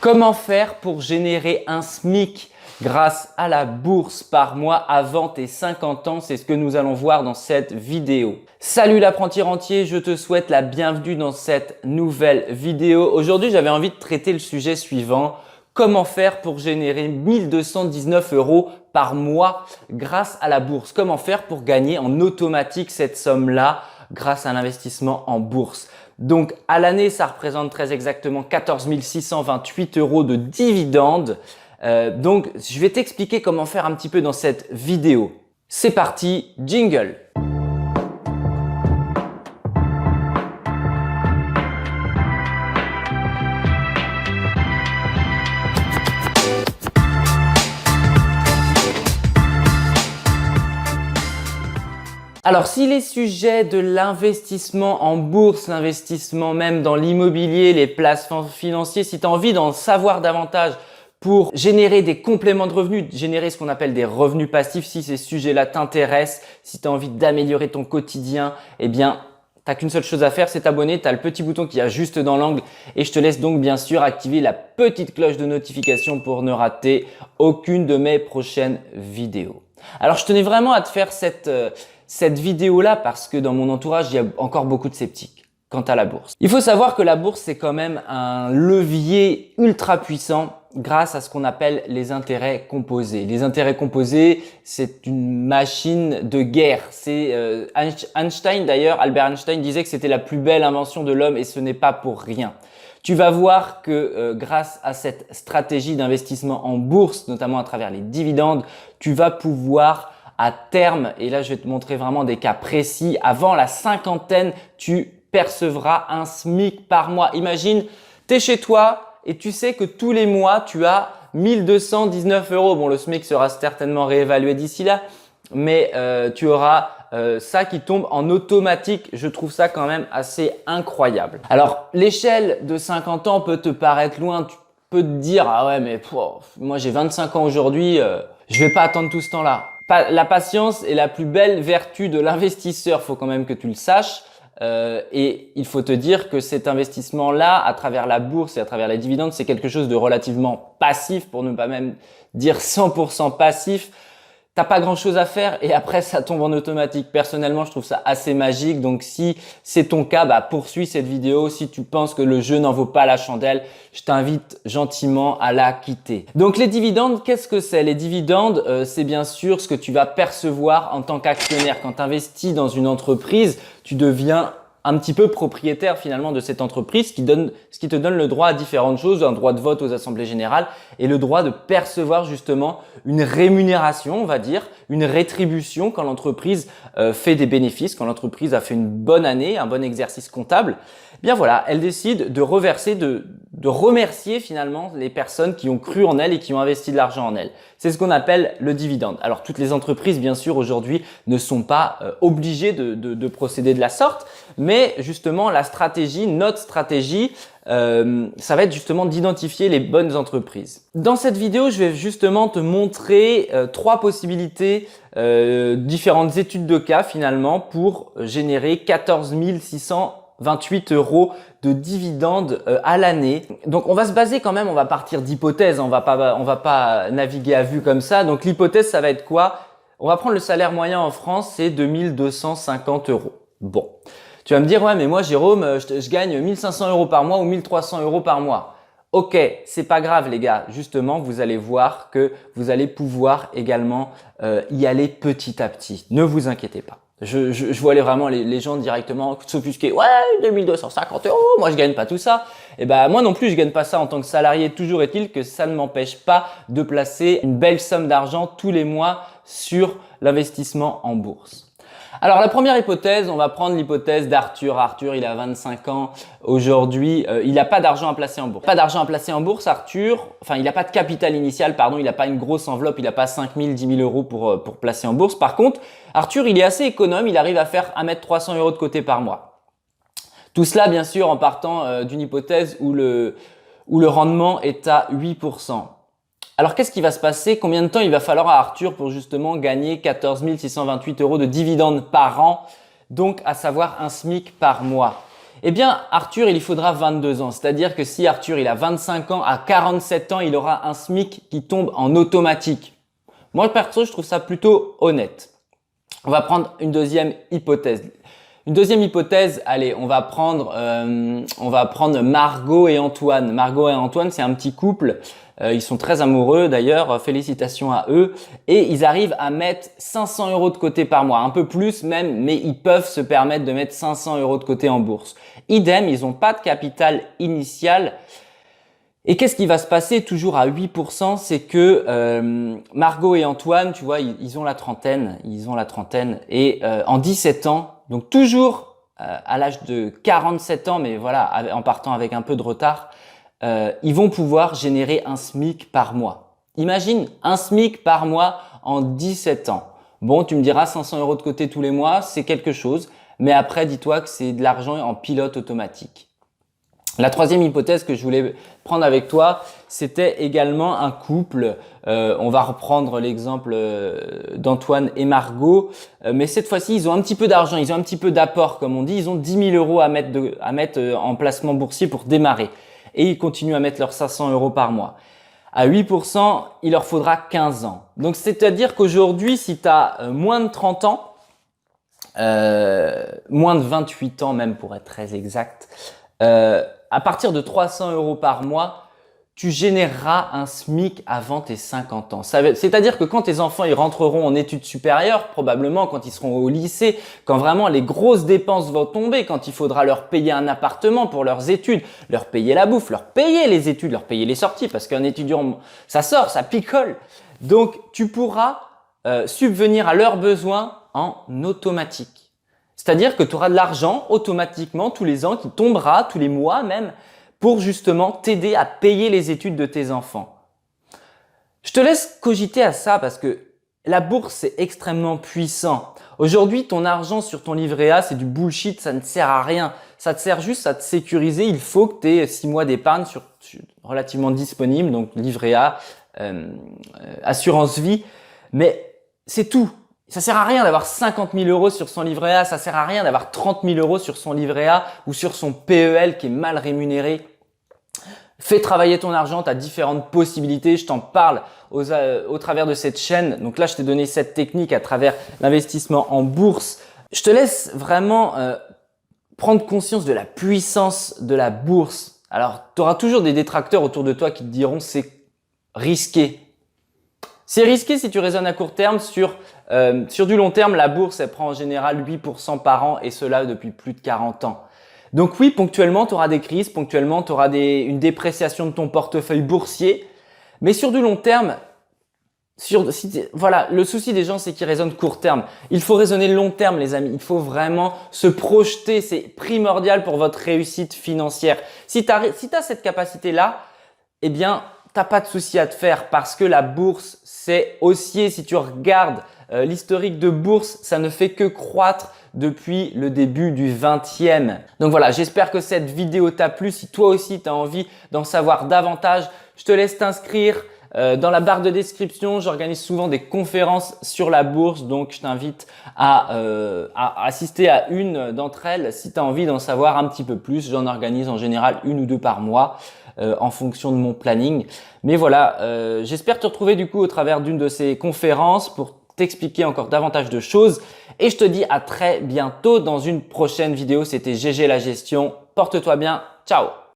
Comment faire pour générer un SMIC grâce à la bourse par mois avant tes 50 ans? C'est ce que nous allons voir dans cette vidéo. Salut l'apprenti rentier, je te souhaite la bienvenue dans cette nouvelle vidéo. Aujourd'hui, j'avais envie de traiter le sujet suivant. Comment faire pour générer 1219 € par mois grâce à la bourse? Comment faire pour gagner en automatique cette somme-là grâce à l'investissement en bourse? Donc, à l'année, ça représente très exactement 14 628 € de dividendes. Donc, je vais t'expliquer comment faire un petit peu dans cette vidéo. C'est parti, jingle! Alors, si les sujets de l'investissement en bourse, l'investissement même dans l'immobilier, les placements financiers, si tu as envie d'en savoir davantage pour générer des compléments de revenus, générer ce qu'on appelle des revenus passifs, si ces sujets-là t'intéressent, si tu as envie d'améliorer ton quotidien, eh bien, t'as qu'une seule chose à faire, c'est t'abonner. Tu as le petit bouton qui est juste dans l'angle et je te laisse donc bien sûr activer la petite cloche de notification pour ne rater aucune de mes prochaines vidéos. Alors, je tenais vraiment à te faire cette vidéo-là parce que dans mon entourage, il y a encore beaucoup de sceptiques quant à la bourse. Il faut savoir que la bourse, c'est quand même un levier ultra puissant grâce à ce qu'on appelle les intérêts composés. Les intérêts composés, c'est une machine de guerre. C'est Einstein d'ailleurs, Albert Einstein disait que c'était la plus belle invention de l'homme et ce n'est pas pour rien. Tu vas voir que grâce à cette stratégie d'investissement en bourse, notamment à travers les dividendes, tu vas pouvoir à terme, et là je vais te montrer vraiment des cas précis, avant la cinquantaine, tu percevras un SMIC par mois. Imagine, tu es chez toi et tu sais que tous les mois, tu as 1219 €. Bon, le SMIC sera certainement réévalué d'ici là, mais tu auras ça qui tombe en automatique. Je trouve ça quand même assez incroyable. Alors, l'échelle de 50 ans peut te paraître loin. Tu peux te dire, ah ouais, mais moi j'ai 25 ans aujourd'hui, je vais pas attendre tout ce temps-là. La patience est la plus belle vertu de l'investisseur. Faut quand même que tu le saches. Et il faut te dire que cet investissement-là, à travers la bourse et à travers les dividendes, c'est quelque chose de relativement passif, pour ne pas même dire 100% passif. T'as pas grand chose à faire et après ça tombe en automatique. Personnellement, je trouve ça assez magique. Donc si c'est ton cas, poursuis cette vidéo. Si tu penses que le jeu n'en vaut pas la chandelle, je t'invite gentiment à la quitter. Donc les dividendes, qu'est-ce que c'est? Les dividendes, c'est bien sûr ce que tu vas percevoir en tant qu'actionnaire. Quand tu investis dans une entreprise, tu deviens un petit peu propriétaire finalement de cette entreprise, ce qui te donne le droit à différentes choses, un droit de vote aux assemblées générales et le droit de percevoir justement une rémunération, on va dire, une rétribution quand l'entreprise fait des bénéfices, quand l'entreprise a fait une bonne année, un bon exercice comptable. Bien voilà, elle décide de reverser, de remercier finalement les personnes qui ont cru en elle et qui ont investi de l'argent en elle. C'est ce qu'on appelle le dividende. Alors toutes les entreprises bien sûr aujourd'hui ne sont pas obligées de procéder de la sorte, mais justement la stratégie, notre stratégie, ça va être justement d'identifier les bonnes entreprises. Dans cette vidéo, je vais justement te montrer trois possibilités, différentes études de cas finalement pour générer 14 628 € de dividendes à l'année. Donc on va se baser quand même, on va partir d'hypothèses, on va pas naviguer à vue comme ça. Donc l'hypothèse, ça va être quoi? On va prendre le salaire moyen en France, c'est 2250 €. Bon. Tu vas me dire, ouais, mais moi, Jérôme, je gagne 1500 € par mois ou 1300 € par mois. Ok, c'est pas grave, les gars. Justement, vous allez voir que vous allez pouvoir également y aller petit à petit. Ne vous inquiétez pas. Je vois vraiment les gens directement s'offusquer. Ouais, 2250 €, moi je gagne pas tout ça. Et moi non plus, je gagne pas ça en tant que salarié. Toujours est-il que ça ne m'empêche pas de placer une belle somme d'argent tous les mois sur l'investissement en bourse. Alors la première hypothèse, on va prendre l'hypothèse d'Arthur. Arthur, il a 25 ans aujourd'hui, il n'a pas d'argent à placer en bourse. Pas d'argent à placer en bourse, Arthur, enfin il n'a pas de capital initial, pardon, il n'a pas une grosse enveloppe, il n'a pas 5 000, 10 000 € pour placer en bourse. Par contre, Arthur, il est assez économe, il arrive à mettre 300 € de côté par mois. Tout cela, bien sûr, en partant d'une hypothèse où le rendement est à 8%. Alors, qu'est-ce qui va se passer? Combien de temps il va falloir à Arthur pour justement gagner 14 628 € de dividendes par an, donc à savoir un SMIC par mois? Eh bien, Arthur, il y faudra 22 ans. C'est-à-dire que si Arthur, il a 25 ans, à 47 ans, il aura un SMIC qui tombe en automatique. Moi, perso, je trouve ça plutôt honnête. On va prendre une deuxième hypothèse. Une deuxième hypothèse, allez, on va prendre Margot et Antoine. Margot et Antoine, c'est un petit couple. Ils sont très amoureux d'ailleurs, félicitations à eux. Et ils arrivent à mettre 500 € de côté par mois, un peu plus même, mais ils peuvent se permettre de mettre 500 € de côté en bourse. Idem, ils n'ont pas de capital initial. Et qu'est-ce qui va se passer toujours à 8%? C'est que Margot et Antoine, tu vois, ils ont la trentaine. Et en 17 ans, donc toujours à l'âge de 47 ans, mais voilà, en partant avec un peu de retard, ils vont pouvoir générer un SMIC par mois. Imagine un SMIC par mois en 17 ans. Bon, tu me diras 500 € de côté tous les mois, c'est quelque chose. Mais après, dis-toi que c'est de l'argent en pilote automatique. La troisième hypothèse que je voulais prendre avec toi, c'était également un couple. On va reprendre l'exemple d'Antoine et Margot. Mais cette fois-ci, ils ont un petit peu d'argent, ils ont un petit peu d'apport, comme on dit. Ils ont 10 000 € à mettre en placement boursier pour démarrer. Et ils continuent à mettre leurs 500 € par mois. À 8%, il leur faudra 15 ans. Donc, c'est-à-dire qu'aujourd'hui, si tu as moins de 30 ans, moins de 28 ans même pour être très exact, à partir de 300 € par mois, tu généreras un SMIC avant tes 50 ans. C'est-à-dire que quand tes enfants ils rentreront en études supérieures, probablement quand ils seront au lycée, quand vraiment les grosses dépenses vont tomber, quand il faudra leur payer un appartement pour leurs études, leur payer la bouffe, leur payer les études, leur payer les sorties, parce qu'un étudiant, ça sort, ça picole. Donc, tu pourras subvenir à leurs besoins en automatique. C'est-à-dire que tu auras de l'argent automatiquement tous les ans qui tombera, tous les mois même, pour justement t'aider à payer les études de tes enfants. Je te laisse cogiter à ça parce que la bourse, c'est extrêmement puissant. Aujourd'hui, ton argent sur ton livret A, c'est du bullshit, ça ne sert à rien. Ça te sert juste à te sécuriser. Il faut que tu aies 6 mois d'épargne relativement disponible, donc livret A, assurance vie, mais c'est tout. Ça sert à rien d'avoir 50 000 € sur son livret A, ça sert à rien d'avoir 30 000 € sur son livret A ou sur son PEL qui est mal rémunéré. Fais travailler ton argent, tu as différentes possibilités, je t'en parle au travers de cette chaîne. Donc là, je t'ai donné cette technique à travers l'investissement en bourse. Je te laisse vraiment prendre conscience de la puissance de la bourse. Alors, tu auras toujours des détracteurs autour de toi qui te diront c'est risqué. C'est risqué si tu raisonnes à court terme. Sur du long terme, la bourse, elle prend en général 8% par an et cela depuis plus de 40 ans. Donc oui, ponctuellement, tu auras des crises, ponctuellement, tu auras une dépréciation de ton portefeuille boursier. Mais sur du long terme, voilà, le souci des gens, c'est qu'ils raisonnent court terme. Il faut raisonner long terme, les amis. Il faut vraiment se projeter. C'est primordial pour votre réussite financière. Si tu as cette capacité-là, eh bien, t'as pas de souci à te faire parce que la bourse, c'est haussier. Si tu regardes l'historique de bourse, ça ne fait que croître depuis le début du 20e. Donc voilà, j'espère que cette vidéo t'a plu. Si toi aussi, tu as envie d'en savoir davantage, je te laisse t'inscrire. Dans la barre de description, j'organise souvent des conférences sur la bourse, donc je t'invite à assister à une d'entre elles si tu as envie d'en savoir un petit peu plus. J'en organise en général 1 ou 2 par mois en fonction de mon planning. Mais voilà, j'espère te retrouver du coup au travers d'une de ces conférences pour t'expliquer encore davantage de choses. Et je te dis à très bientôt dans une prochaine vidéo. C'était GG la gestion. Porte-toi bien. Ciao!